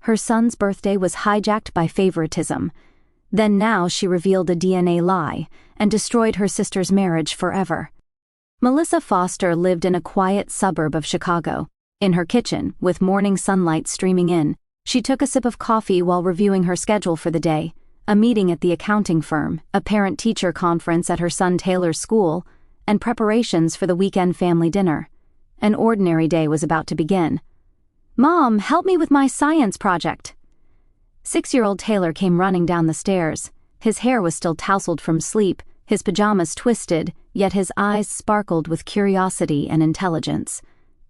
Her son's birthday was hijacked by favoritism. Then now she revealed a DNA lie and destroyed her sister's marriage forever. Melissa Foster lived in a quiet suburb of Chicago. In her kitchen, with morning sunlight streaming in, she took a sip of coffee while reviewing her schedule for the day, a meeting at the accounting firm, a parent-teacher conference at her son Taylor's school, and preparations for the weekend family dinner. An ordinary day was about to begin. "Mom, help me with my science project." 6-year-old Taylor came running down the stairs. His hair was still tousled from sleep, his pajamas twisted, yet his eyes sparkled with curiosity and intelligence.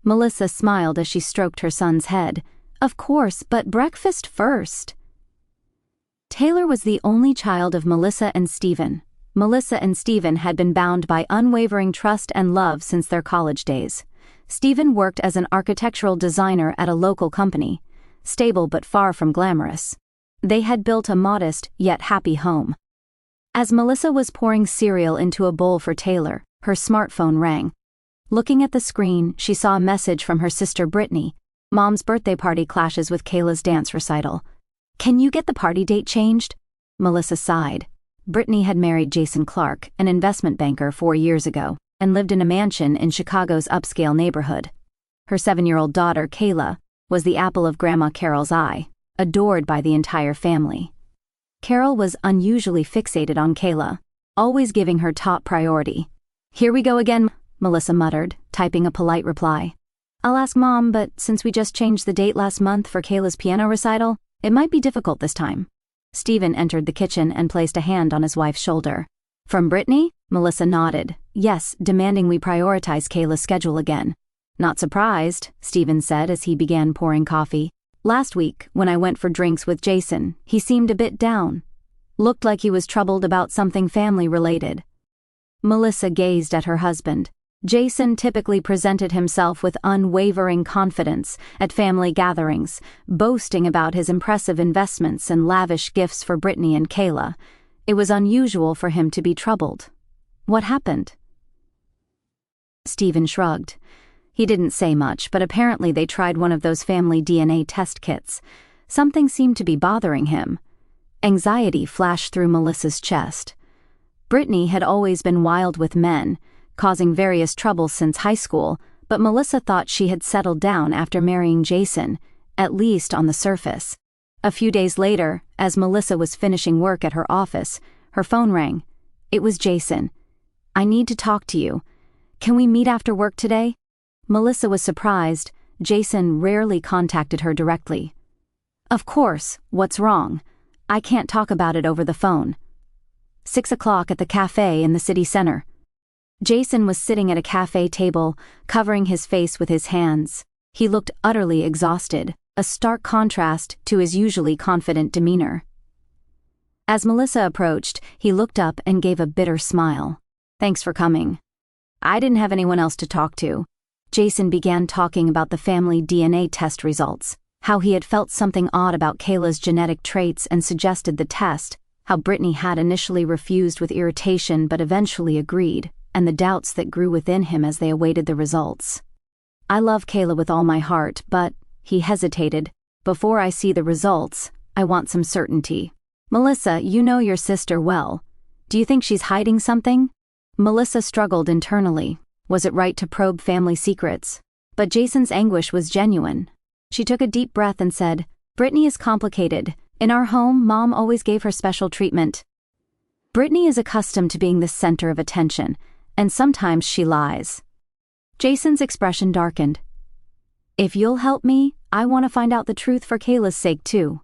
Melissa smiled as she stroked her son's head. "Of course, but breakfast first." Taylor was the only child of Melissa and Stephen. Melissa and Stephen had been bound by unwavering trust and love since their college days. Stephen worked as an architectural designer at a local company, stable but far from glamorous. They had built a modest yet happy home. As Melissa was pouring cereal into a bowl for Taylor, her smartphone rang. Looking at the screen, she saw a message from her sister Brittany. "Mom's birthday party clashes with Kayla's dance recital. Can you get the party date changed?" Melissa sighed. Brittany had married Jason Clark, an investment banker, 4 years ago, and lived in a mansion in Chicago's upscale neighborhood. Her 7-year-old daughter, Kayla, was the apple of Grandma Carol's eye, adored by the entire family. Carol was unusually fixated on Kayla, always giving her top priority. "Here we go again," Melissa muttered, typing a polite reply. "I'll ask Mom, but since we just changed the date last month for Kayla's piano recital, it might be difficult this time." Stephen entered the kitchen and placed a hand on his wife's shoulder. "From Brittany?" Melissa nodded. "Yes, demanding we prioritize Kayla's schedule again." "Not surprised," Stephen said as he began pouring coffee. "Last week, when I went for drinks with Jason, he seemed a bit down. Looked like he was troubled about something family-related." Melissa gazed at her husband. Jason typically presented himself with unwavering confidence at family gatherings, boasting about his impressive investments and lavish gifts for Brittany and Kayla. It was unusual for him to be troubled. "What happened?" Stephen shrugged. He didn't say much, but apparently they tried one of those family DNA test kits. Something seemed to be bothering him. Anxiety flashed through Melissa's chest. Brittany had always been wild with men, causing various troubles since high school, but Melissa thought she had settled down after marrying Jason, at least on the surface. A few days later, as Melissa was finishing work at her office, her phone rang. It was Jason. "I need to talk to you. Can we meet after work today?" Melissa was surprised. Jason rarely contacted her directly. "Of course, what's wrong? I can't talk about it over the phone." 6 o'clock at the cafe in the city center. Jason was sitting at a cafe table, covering his face with his hands. He looked utterly exhausted, a stark contrast to his usually confident demeanor. As Melissa approached, he looked up and gave a bitter smile. "Thanks for coming. I didn't have anyone else to talk to." Jason began talking about the family DNA test results, how he had felt something odd about Kayla's genetic traits and suggested the test, how Brittany had initially refused with irritation but eventually agreed, and the doubts that grew within him as they awaited the results. "I love Kayla with all my heart, but," he hesitated, "before I see the results, I want some certainty." "Melissa, you know your sister well. Do you think she's hiding something?" Melissa struggled internally. Was it right to probe family secrets? But Jason's anguish was genuine. She took a deep breath and said, "Brittany is complicated. In our home, Mom always gave her special treatment. Brittany is accustomed to being the center of attention, and sometimes she lies." Jason's expression darkened. "If you'll help me, I want to find out the truth for Kayla's sake too."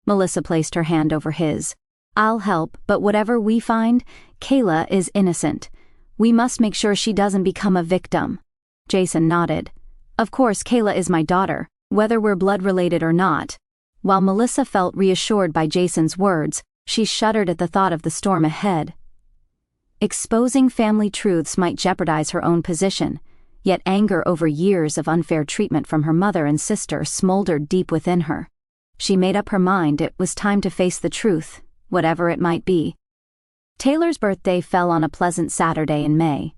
Melissa placed her hand over his. "I'll help, but whatever we find, Kayla is innocent. We must make sure she doesn't become a victim." Jason nodded. "Of course, Kayla is my daughter, whether we're blood-related or not." While Melissa felt reassured by Jason's words, she shuddered at the thought of the storm ahead. Exposing family truths might jeopardize her own position, yet anger over years of unfair treatment from her mother and sister smoldered deep within her. She made up her mind it was time to face the truth, whatever it might be. Taylor's birthday fell on a pleasant Saturday in May.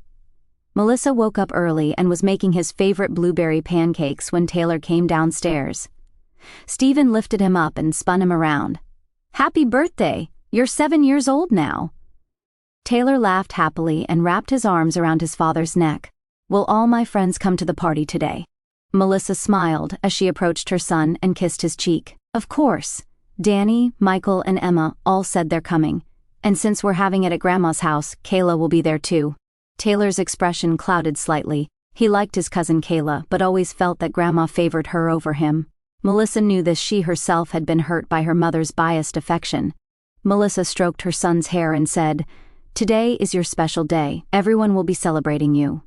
Melissa woke up early and was making his favorite blueberry pancakes when Taylor came downstairs. Stephen lifted him up and spun him around. "Happy birthday! You're 7 years old now." Taylor laughed happily and wrapped his arms around his father's neck. "Will all my friends come to the party today?" Melissa smiled as she approached her son and kissed his cheek. "Of course. Danny, Michael, and Emma all said they're coming. And since we're having it at Grandma's house, Kayla will be there too." Taylor's expression clouded slightly. He liked his cousin Kayla, but always felt that Grandma favored her over him. Melissa knew this. She herself had been hurt by her mother's biased affection. Melissa stroked her son's hair and said, "Today is your special day. Everyone will be celebrating you."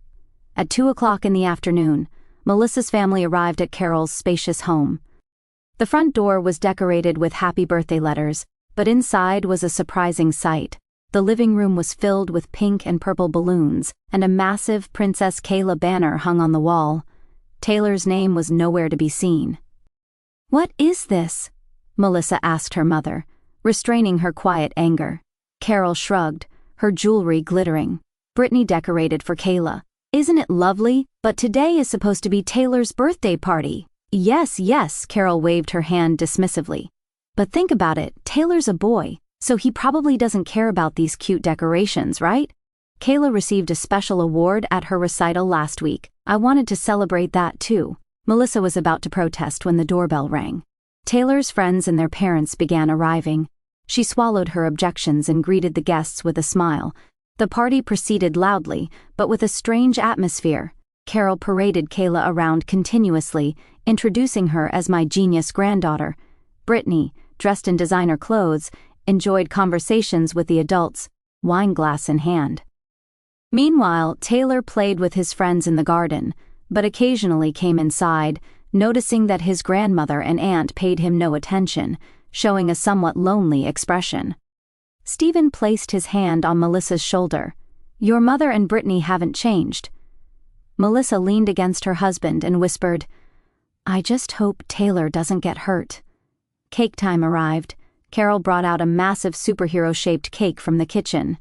At 2 o'clock in the afternoon, Melissa's family arrived at Carol's spacious home. The front door was decorated with happy birthday letters, but inside was a surprising sight. The living room was filled with pink and purple balloons, and a massive Princess Kayla banner hung on the wall. Taylor's name was nowhere to be seen. "What is this?" Melissa asked her mother, restraining her quiet anger. Carol shrugged, her jewelry glittering. "Brittany decorated for Kayla. Isn't it lovely? But today is supposed to be Taylor's birthday party." Yes, Carol waved her hand dismissively. "But think about it, Taylor's a boy, so he probably doesn't care about these cute decorations, right? Kayla received a special award at her recital last week. I wanted to celebrate that too." Melissa was about to protest when the doorbell rang. Taylor's friends and their parents began arriving. She swallowed her objections and greeted the guests with a smile. The party proceeded loudly, but with a strange atmosphere. Carol paraded Kayla around continuously, introducing her as my genius granddaughter. Brittany, dressed in designer clothes, enjoyed conversations with the adults, wine glass in hand. Meanwhile, Taylor played with his friends in the garden, but occasionally came inside, noticing that his grandmother and aunt paid him no attention, showing a somewhat lonely expression. Stephen placed his hand on Melissa's shoulder. "Your mother and Brittany haven't changed." Melissa leaned against her husband and whispered, "I just hope Taylor doesn't get hurt." Cake time arrived. Carol brought out a massive superhero-shaped cake from the kitchen.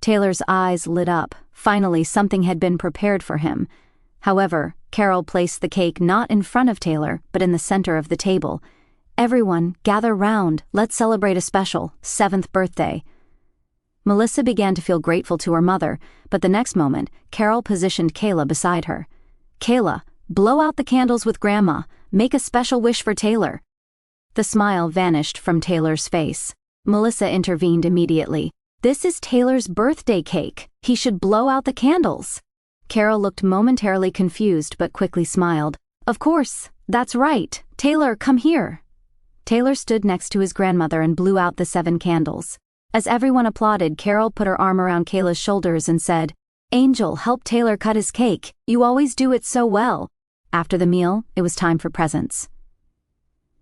Taylor's eyes lit up. Finally, something had been prepared for him. However, Carol placed the cake not in front of Taylor, but in the center of the table. "Everyone, gather round. Let's celebrate a special 7th birthday." Melissa began to feel grateful to her mother, but the next moment, Carol positioned Kayla beside her. "Kayla, blow out the candles with Grandma. Make a special wish for Taylor." The smile vanished from Taylor's face. Melissa intervened immediately. "This is Taylor's birthday cake. He should blow out the candles." Carol looked momentarily confused but quickly smiled. "Of course, that's right. Taylor, come here." Taylor stood next to his grandmother and blew out the 7 candles. As everyone applauded, Carol put her arm around Kayla's shoulders and said, "Angel, help Taylor cut his cake. You always do it so well." After the meal, it was time for presents.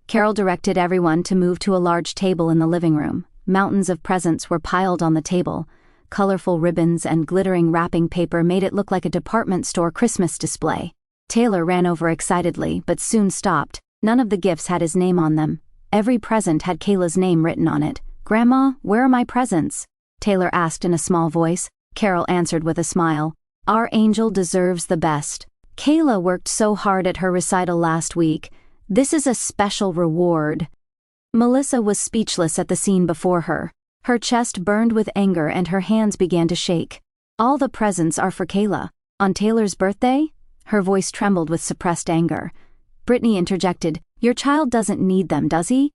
Carol directed everyone to move to a large table in the living room. Mountains of presents were piled on the table. Colorful ribbons and glittering wrapping paper made it look like a department store Christmas display. Taylor ran over excitedly, but soon stopped. None of the gifts had his name on them. Every present had Kayla's name written on it. "Grandma, where are my presents?" Taylor asked in a small voice. Carol answered with a smile. "Our angel deserves the best. Kayla worked so hard at her recital last week. This is a special reward." Melissa was speechless at the scene before her. Her chest burned with anger and her hands began to shake. "All the presents are for Kayla. On Taylor's birthday?" Her voice trembled with suppressed anger. Brittany interjected, "Your child doesn't need them, does he?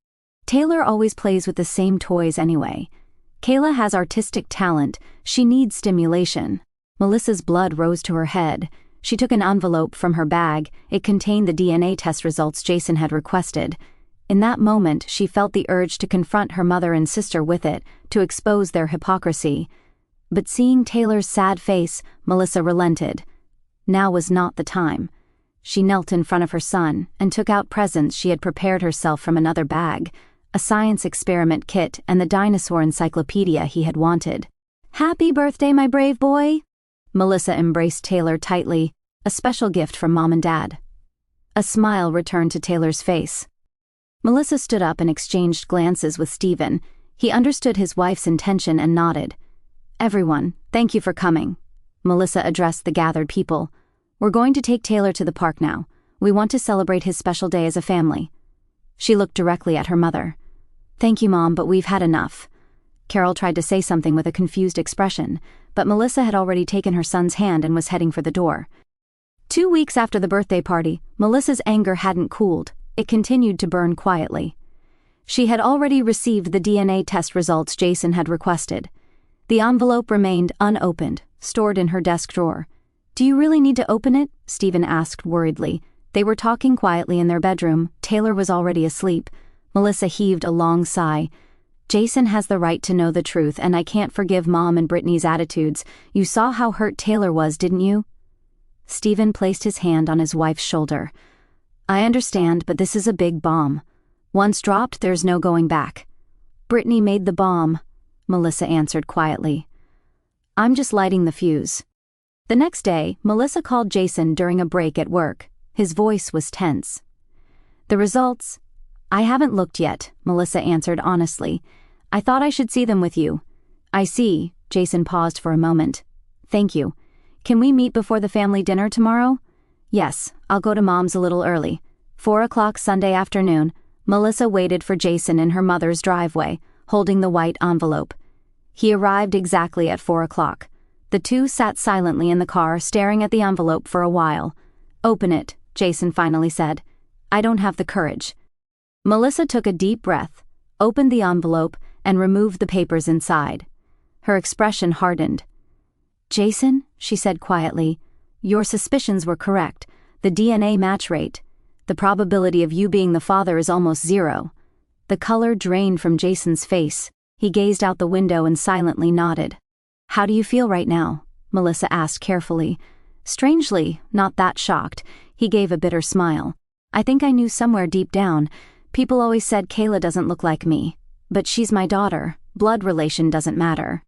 Taylor always plays with the same toys anyway. Kayla has artistic talent. She needs stimulation." Melissa's blood rose to her head. She took an envelope from her bag. It contained the DNA test results Jason had requested. In that moment, she felt the urge to confront her mother and sister with it, to expose their hypocrisy. But seeing Taylor's sad face, Melissa relented. Now was not the time. She knelt in front of her son and took out presents she had prepared herself from another bag, a science experiment kit and the dinosaur encyclopedia he had wanted. "Happy birthday, my brave boy!" Melissa embraced Taylor tightly, a special gift from Mom and Dad. A smile returned to Taylor's face. Melissa stood up and exchanged glances with Stephen. He understood his wife's intention and nodded. "Everyone, thank you for coming." Melissa addressed the gathered people. "We're going to take Taylor to the park now. We want to celebrate his special day as a family." She looked directly at her mother. "Thank you, Mom, but we've had enough." Carol tried to say something with a confused expression, but Melissa had already taken her son's hand and was heading for the door. 2 weeks after the birthday party, Melissa's anger hadn't cooled. It continued to burn quietly. She had already received the DNA test results Jason had requested. The envelope remained unopened, stored in her desk drawer. "Do you really need to open it?" Stephen asked worriedly. They were talking quietly in their bedroom. Taylor was already asleep. Melissa heaved a long sigh. "Jason has the right to know the truth, and I can't forgive Mom and Brittany's attitudes. You saw how hurt Taylor was, didn't you?" Stephen placed his hand on his wife's shoulder. "I understand, but this is a big bomb. Once dropped, there's no going back." "Brittany made the bomb," Melissa answered quietly. "I'm just lighting the fuse." The next day, Melissa called Jason during a break at work. His voice was tense. "The results? I haven't looked yet," Melissa answered honestly. "I thought I should see them with you." "I see." Jason paused for a moment. "Thank you. Can we meet before the family dinner tomorrow?" "Yes, I'll go to Mom's a little early." 4 o'clock Sunday afternoon, Melissa waited for Jason in her mother's driveway, holding the white envelope. He arrived exactly at 4 o'clock. The two sat silently in the car, staring at the envelope for a while. "Open it," Jason finally said. "I don't have the courage." Melissa took a deep breath, opened the envelope, and removed the papers inside. Her expression hardened. "Jason," she said quietly, "your suspicions were correct. The DNA match rate. The probability of you being the father is almost 0. The color drained from Jason's face. He gazed out the window and silently nodded. "How do you feel right now?" Melissa asked carefully. Strangely, not that shocked, he gave a bitter smile. "I think I knew somewhere deep down. People always said Kayla doesn't look like me. But she's my daughter. Blood relation doesn't matter."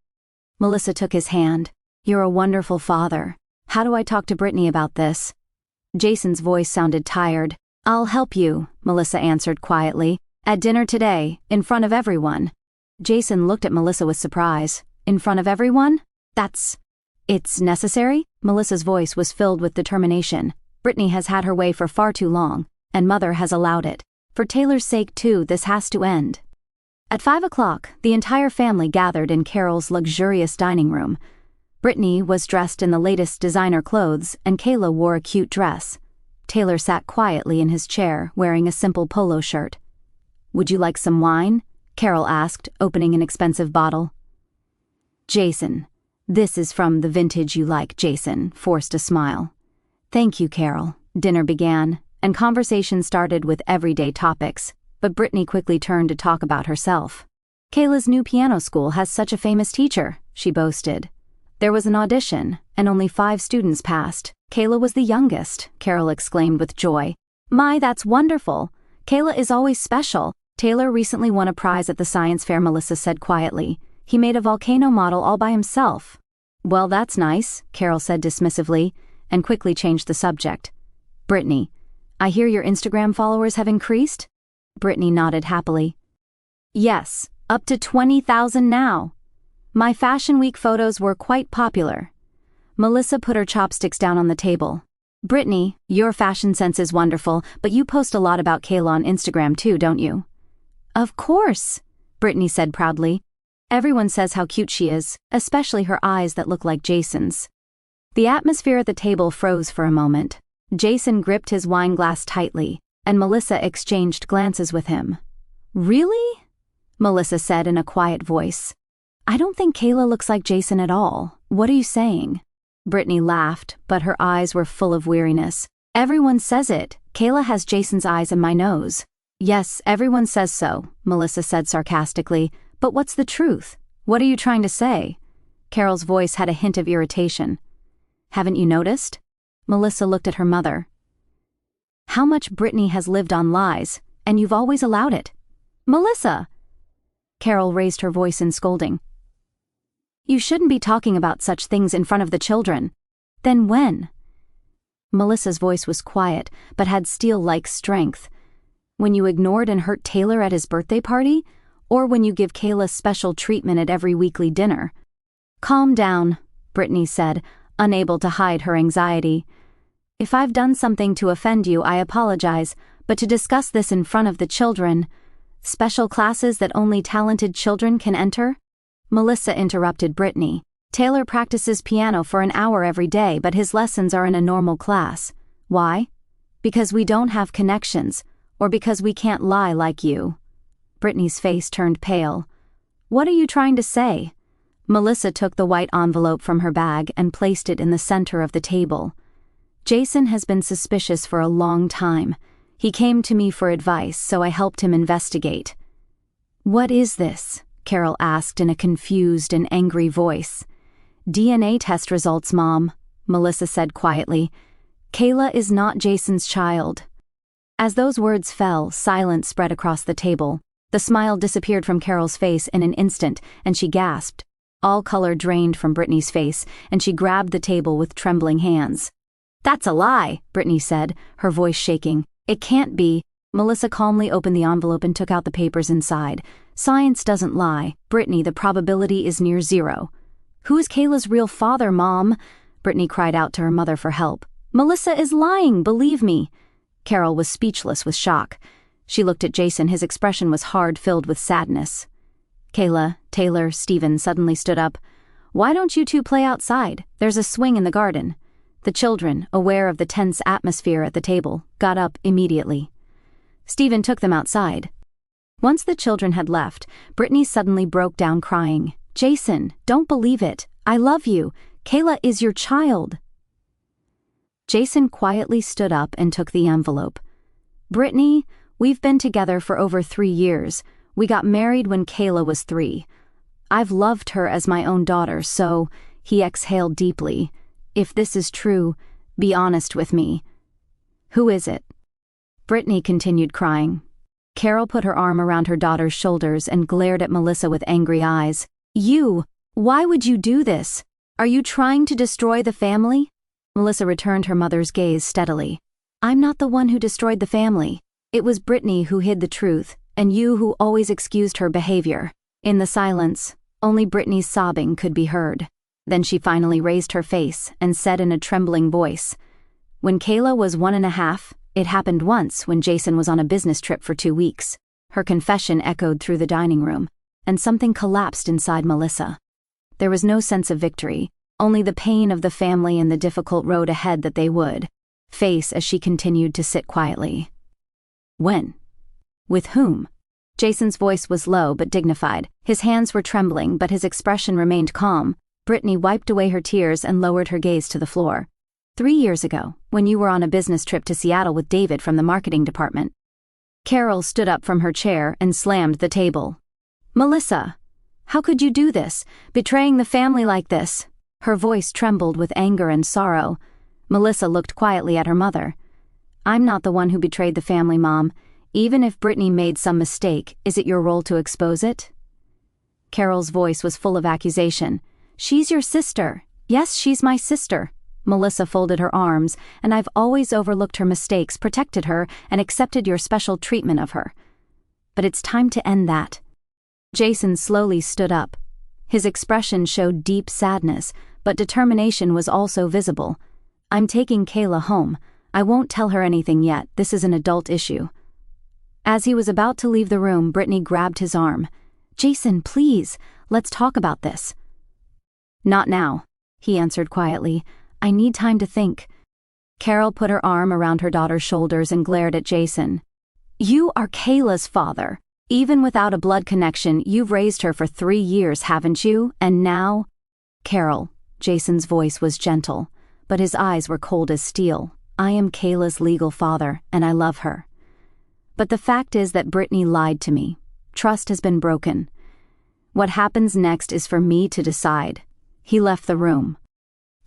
Melissa took his hand. "You're a wonderful father. How do I talk to Brittany about this?" Jason's voice sounded tired. "I'll help you," Melissa answered quietly. "At dinner today, in front of everyone." Jason looked at Melissa with surprise. "In front of everyone? It's necessary?" Melissa's voice was filled with determination. "Brittany has had her way for far too long, and Mother has allowed it. For Taylor's sake too, this has to end." At 5 o'clock, the entire family gathered in Carol's luxurious dining room. Brittany was dressed in the latest designer clothes, and Kayla wore a cute dress. Taylor sat quietly in his chair, wearing a simple polo shirt. "Would you like some wine?" Carol asked, opening an expensive bottle. Jason. "This is from the vintage you like," Jason forced a smile. "Thank you, Carol." Dinner began, and conversation started with everyday topics, but Brittany quickly turned to talk about herself. "Kayla's new piano school has such a famous teacher," she boasted. "There was an audition, and only 5 students passed. Kayla was the youngest," Carol exclaimed with joy. "My, that's wonderful. Kayla is always special." "Taylor recently won a prize at the science fair," Melissa said quietly. "He made a volcano model all by himself." "Well, that's nice," Carol said dismissively, and quickly changed the subject. "Brittany, I hear your Instagram followers have increased?" Brittany nodded happily. "Yes, up to 20,000 now. My Fashion Week photos were quite popular." Melissa put her chopsticks down on the table. "Brittany, your fashion sense is wonderful, but you post a lot about Kayla on Instagram too, don't you?" "Of course," Brittany said proudly. "Everyone says how cute she is, especially her eyes that look like Jason's." The atmosphere at the table froze for a moment. Jason gripped his wine glass tightly, and Melissa exchanged glances with him. "Really?" Melissa said in a quiet voice. "I don't think Kayla looks like Jason at all. What are you saying?" Brittany laughed, but her eyes were full of weariness. "Everyone says it. Kayla has Jason's eyes and my nose." "Yes, everyone says so," Melissa said sarcastically. "But what's the truth? What are you trying to say?" Carol's voice had a hint of irritation. "Haven't you noticed?" Melissa looked at her mother. "How much Brittany has lived on lies, and you've always allowed it." "Melissa!" Carol raised her voice in scolding. "You shouldn't be talking about such things in front of the children." "Then when?" Melissa's voice was quiet, but had steel-like strength. "When you ignored and hurt Taylor at his birthday party? Or when you give Kayla special treatment at every weekly dinner?" "Calm down," Brittany said, unable to hide her anxiety. "If I've done something to offend you, I apologize, But to discuss this in front of the children, special classes that only talented children can enter? Melissa interrupted Brittany. Taylor practices piano for an hour every day, but his lessons are in a normal class. Why? Because we don't have connections, or because we can't lie like you. Brittany's face turned pale. What are you trying to say? Melissa took the white envelope from her bag and placed it in the center of the table. Jason has been suspicious for a long time. He came to me for advice, so I helped him investigate. What is this? Carol asked in a confused and angry voice. DNA test results, Mom, Melissa said quietly. Kayla is not Jason's child. As those words fell, silence spread across the table. The smile disappeared from Carol's face in an instant, and she gasped. All color drained from Brittany's face, and she grabbed the table with trembling hands. That's a lie, Brittany said, her voice shaking. It can't be. Melissa calmly opened the envelope and took out the papers inside. Science doesn't lie. Brittany, the probability is near zero. Who is Kayla's real father, Mom? Brittany cried out to her mother for help. Melissa is lying, believe me. Carol was speechless with shock. She looked at Jason, his expression was hard, filled with sadness. Kayla, Taylor, Stephen suddenly stood up. Why don't you two play outside? There's a swing in the garden. The children, aware of the tense atmosphere at the table, got up immediately. Stephen took them outside. Once the children had left, Brittany suddenly broke down crying. Jason, don't believe it. I love you. Kayla is your child. Jason quietly stood up and took the envelope. Brittany, we've been together for over 3 years. We got married when Kayla was 3. I've loved her as my own daughter, so, he exhaled deeply. If this is true, be honest with me. Who is it? Brittany continued crying. Carol put her arm around her daughter's shoulders and glared at Melissa with angry eyes. You! Why would you do this? Are you trying to destroy the family? Melissa returned her mother's gaze steadily. I'm not the one who destroyed the family. It was Brittany who hid the truth, and you who always excused her behavior. In the silence, only Brittany's sobbing could be heard. Then she finally raised her face and said in a trembling voice, When Kayla was 1.5, it happened once when Jason was on a business trip for 2 weeks. Her confession echoed through the dining room, and something collapsed inside Melissa. There was no sense of victory, only the pain of the family and the difficult road ahead that they would face as she continued to sit quietly. When? With whom? Jason's voice was low but dignified. His hands were trembling, but his expression remained calm. Brittany wiped away her tears and lowered her gaze to the floor. 3 years ago, when you were on a business trip to Seattle with David from the marketing department. Carol stood up from her chair and slammed the table. Melissa, how could you do this, betraying the family like this? Her voice trembled with anger and sorrow. Melissa looked quietly at her mother. I'm not the one who betrayed the family, Mom. Even if Brittany made some mistake, is it your role to expose it? Carol's voice was full of accusation. She's your sister. Yes, she's my sister. Melissa folded her arms, and I've always overlooked her mistakes, protected her, and accepted your special treatment of her. But it's time to end that. Jason slowly stood up. His expression showed deep sadness, but determination was also visible. I'm taking Kayla home. I won't tell her anything yet. This is an adult issue. As he was about to leave the room, Brittany grabbed his arm. Jason, please, let's talk about this. Not now, he answered quietly. I need time to think. Carol put her arm around her daughter's shoulders and glared at Jason. You are Kayla's father. Even without a blood connection, you've raised her for 3 years, haven't you? And now? Carol, Jason's voice was gentle, but his eyes were cold as steel. I am Kayla's legal father, and I love her. But the fact is that Brittany lied to me. Trust has been broken. What happens next is for me to decide. He left the room.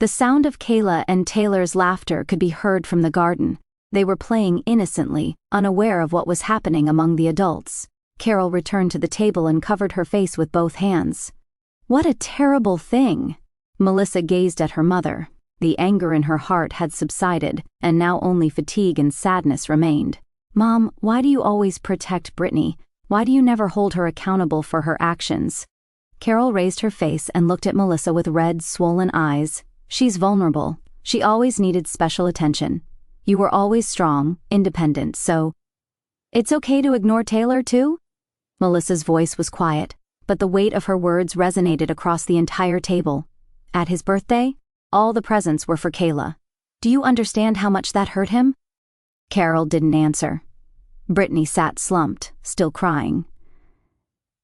The sound of Kayla and Taylor's laughter could be heard from the garden. They were playing innocently, unaware of what was happening among the adults. Carol returned to the table and covered her face with both hands. What a terrible thing! Melissa gazed at her mother. The anger in her heart had subsided, and now only fatigue and sadness remained. Mom, why do you always protect Brittany? Why do you never hold her accountable for her actions? Carol raised her face and looked at Melissa with red, swollen eyes. She's vulnerable. She always needed special attention. You were always strong, independent, so It's okay to ignore Taylor, too? Melissa's voice was quiet, but the weight of her words resonated across the entire table. At his birthday, all the presents were for Kayla. Do you understand how much that hurt him? Carol didn't answer. Brittany sat slumped, still crying.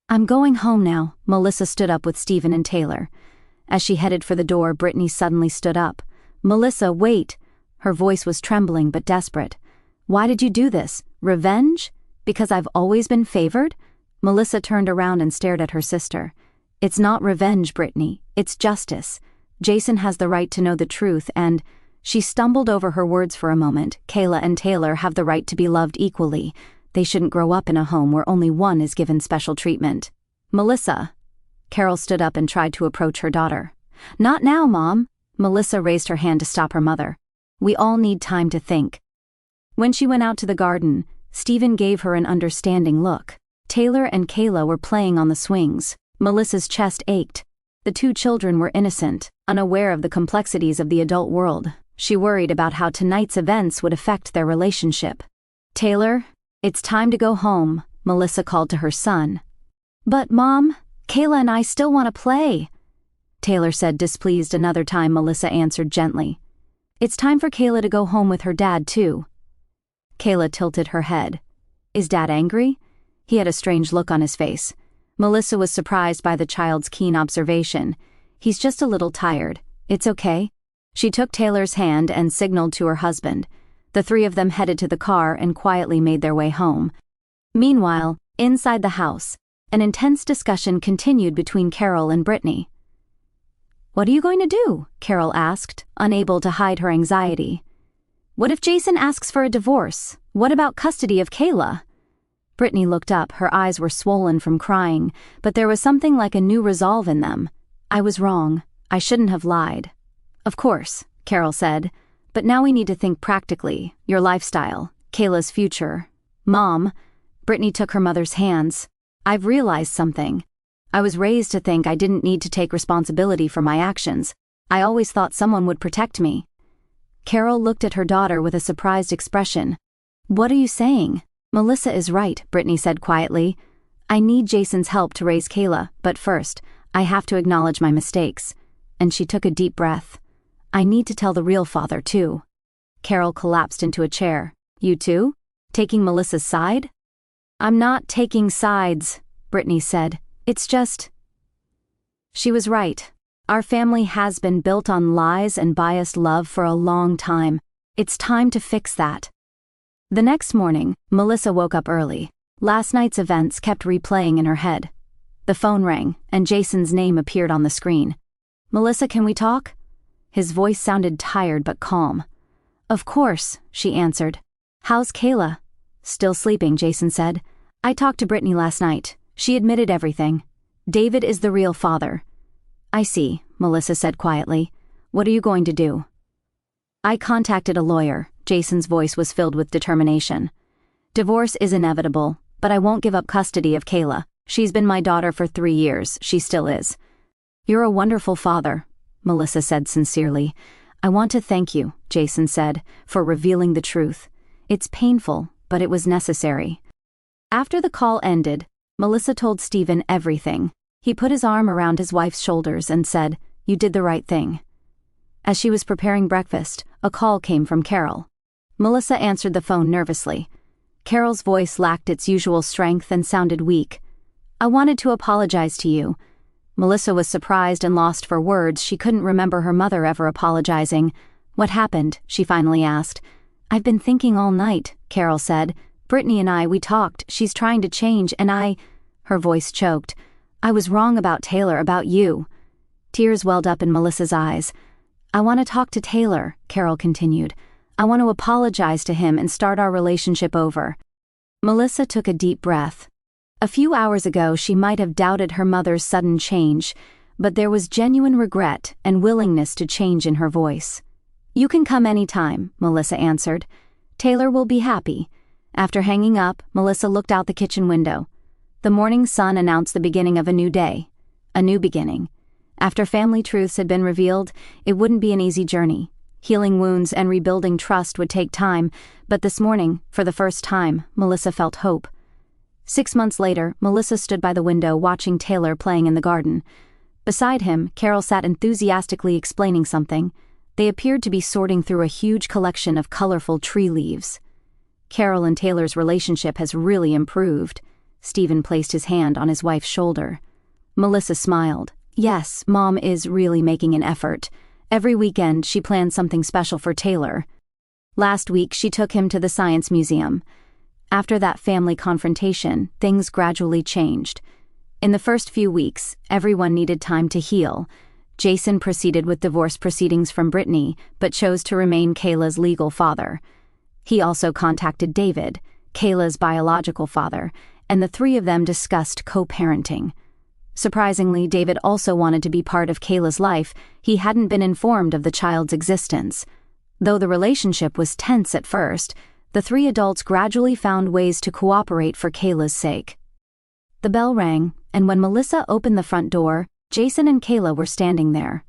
I'm going home now. Melissa stood up with Stephen and Taylor. As she headed for the door, Brittany suddenly stood up. Melissa, wait! Her voice was trembling but desperate. Why did you do this? Revenge? Because I've always been favored? Melissa turned around and stared at her sister. It's not revenge, Brittany. It's justice. Jason has the right to know the truth and... She stumbled over her words for a moment. Kayla and Taylor have the right to be loved equally. They shouldn't grow up in a home where only one is given special treatment. Melissa. Carol stood up and tried to approach her daughter. Not now, Mom. Melissa raised her hand to stop her mother. We all need time to think. When she went out to the garden, Stephen gave her an understanding look. Taylor and Kayla were playing on the swings. Melissa's chest ached. The two children were innocent, unaware of the complexities of the adult world. She worried about how tonight's events would affect their relationship. Taylor, it's time to go home, Melissa called to her son. But, Mom, Kayla and I still want to play, Taylor said, displeased. Another time Melissa answered gently. It's time for Kayla to go home with her dad, too. Kayla tilted her head. Is Dad angry? He had a strange look on his face. Melissa was surprised by the child's keen observation. He's just a little tired. It's okay. She took Taylor's hand and signaled to her husband. The three of them headed to the car and quietly made their way home. Meanwhile, inside the house, an intense discussion continued between Carol and Brittany. What are you going to do? Carol asked, unable to hide her anxiety. What if Jason asks for a divorce? What about custody of Kayla? Brittany looked up. Her eyes were swollen from crying, but there was something like a new resolve in them. I was wrong. I shouldn't have lied. Of course, Carol said, but now we need to think practically. Your lifestyle, Kayla's future. Mom, Brittany took her mother's hands. I've realized something. I was raised to think I didn't need to take responsibility for my actions. I always thought someone would protect me. Carol looked at her daughter with a surprised expression. What are you saying? Melissa is right, Brittany said quietly. I need Jason's help to raise Kayla, but first, I have to acknowledge my mistakes. And she took a deep breath. I need to tell the real father, too. Carol collapsed into a chair. You too? Taking Melissa's side? I'm not taking sides, Brittany said. It's just... She was right. Our family has been built on lies and biased love for a long time. It's time to fix that. The next morning, Melissa woke up early. Last night's events kept replaying in her head. The phone rang, and Jason's name appeared on the screen. Melissa, can we talk? His voice sounded tired but calm. Of course, she answered. How's Kayla? Still sleeping, Jason said. I talked to Brittany last night. She admitted everything. David is the real father. I see, Melissa said quietly. What are you going to do? I contacted a lawyer. Jason's voice was filled with determination. Divorce is inevitable, but I won't give up custody of Kayla. She's been my daughter for 3 years. She still is. You're a wonderful father, Melissa said sincerely. I want to thank you, Jason said, for revealing the truth. It's painful, but it was necessary. After the call ended, Melissa told Stephen everything. He put his arm around his wife's shoulders and said, You did the right thing. As she was preparing breakfast, a call came from Carol. Melissa answered the phone nervously. Carol's voice lacked its usual strength and sounded weak. I wanted to apologize to you. Melissa was surprised and lost for words. She couldn't remember her mother ever apologizing. What happened? She finally asked. I've been thinking all night, Carol said. Brittany and I, we talked. She's trying to change, and Her voice choked. I was wrong about Taylor, about you. Tears welled up in Melissa's eyes. I want to talk to Taylor, Carol continued. I want to apologize to him and start our relationship over. Melissa took a deep breath. A few hours ago, she might have doubted her mother's sudden change, but there was genuine regret and willingness to change in her voice. You can come any time, Melissa answered. Taylor will be happy. After hanging up, Melissa looked out the kitchen window. The morning sun announced the beginning of a new day. A new beginning. After family truths had been revealed, it wouldn't be an easy journey. Healing wounds and rebuilding trust would take time, but this morning, for the first time, Melissa felt hope. 6 months later, Melissa stood by the window watching Taylor playing in the garden. Beside him, Carol sat enthusiastically explaining something. They appeared to be sorting through a huge collection of colorful tree leaves. Carol and Taylor's relationship has really improved. Stephen placed his hand on his wife's shoulder. Melissa smiled. Yes, Mom is really making an effort. Every weekend, she plans something special for Taylor. Last week, she took him to the Science Museum. After that family confrontation, things gradually changed. In the first few weeks, everyone needed time to heal. Jason proceeded with divorce proceedings from Brittany, but chose to remain Kayla's legal father. He also contacted David, Kayla's biological father, and the three of them discussed co-parenting. Surprisingly, David also wanted to be part of Kayla's life. He hadn't been informed of the child's existence. Though the relationship was tense at first, the three adults gradually found ways to cooperate for Kayla's sake. The bell rang, and when Melissa opened the front door, Jason and Kayla were standing there.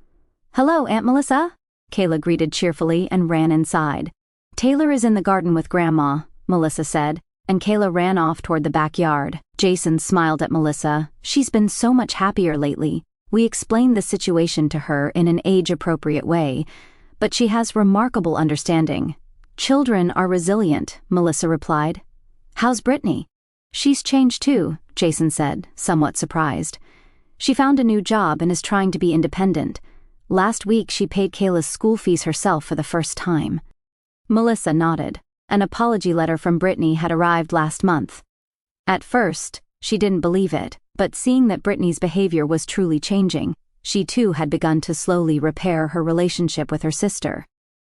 "Hello, Aunt Melissa," Kayla greeted cheerfully and ran inside. "Taylor is in the garden with Grandma," Melissa said, and Kayla ran off toward the backyard. Jason smiled at Melissa. "She's been so much happier lately. We explained the situation to her in an age-appropriate way, but she has remarkable understanding." "Children are resilient," Melissa replied. "How's Brittany?" "She's changed too," Jason said, somewhat surprised. "She found a new job and is trying to be independent. Last week she paid Kayla's school fees herself for the first time." Melissa nodded. An apology letter from Brittany had arrived last month. At first, she didn't believe it, but seeing that Brittany's behavior was truly changing, she too had begun to slowly repair her relationship with her sister.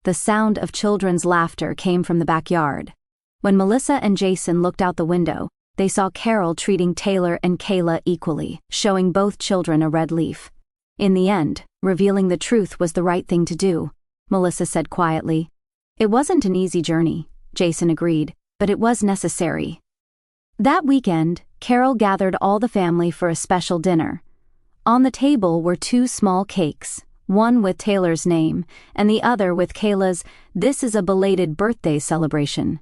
The sound of children's laughter came from the backyard. When Melissa and Jason looked out the window, they saw Carol treating Taylor and Kayla equally, showing both children a red leaf. In the end, revealing the truth was the right thing to do, Melissa said quietly. "It wasn't an easy journey," Jason agreed, "but it was necessary." That weekend, Carol gathered all the family for a special dinner. On the table were 2 small cakes, one with Taylor's name, and the other with Kayla's "This is a belated birthday celebration."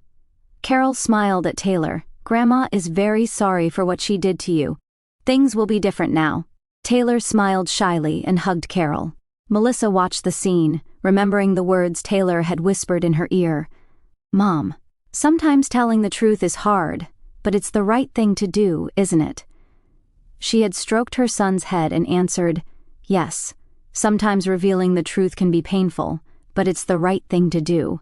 Carol smiled at Taylor. "Grandma is very sorry for what she did to you. Things will be different now." Taylor smiled shyly and hugged Carol. Melissa watched the scene, remembering the words Taylor had whispered in her ear. "Mom, sometimes telling the truth is hard, but it's the right thing to do, isn't it?" She had stroked her son's head and answered, "Yes, sometimes revealing the truth can be painful, but it's the right thing to do."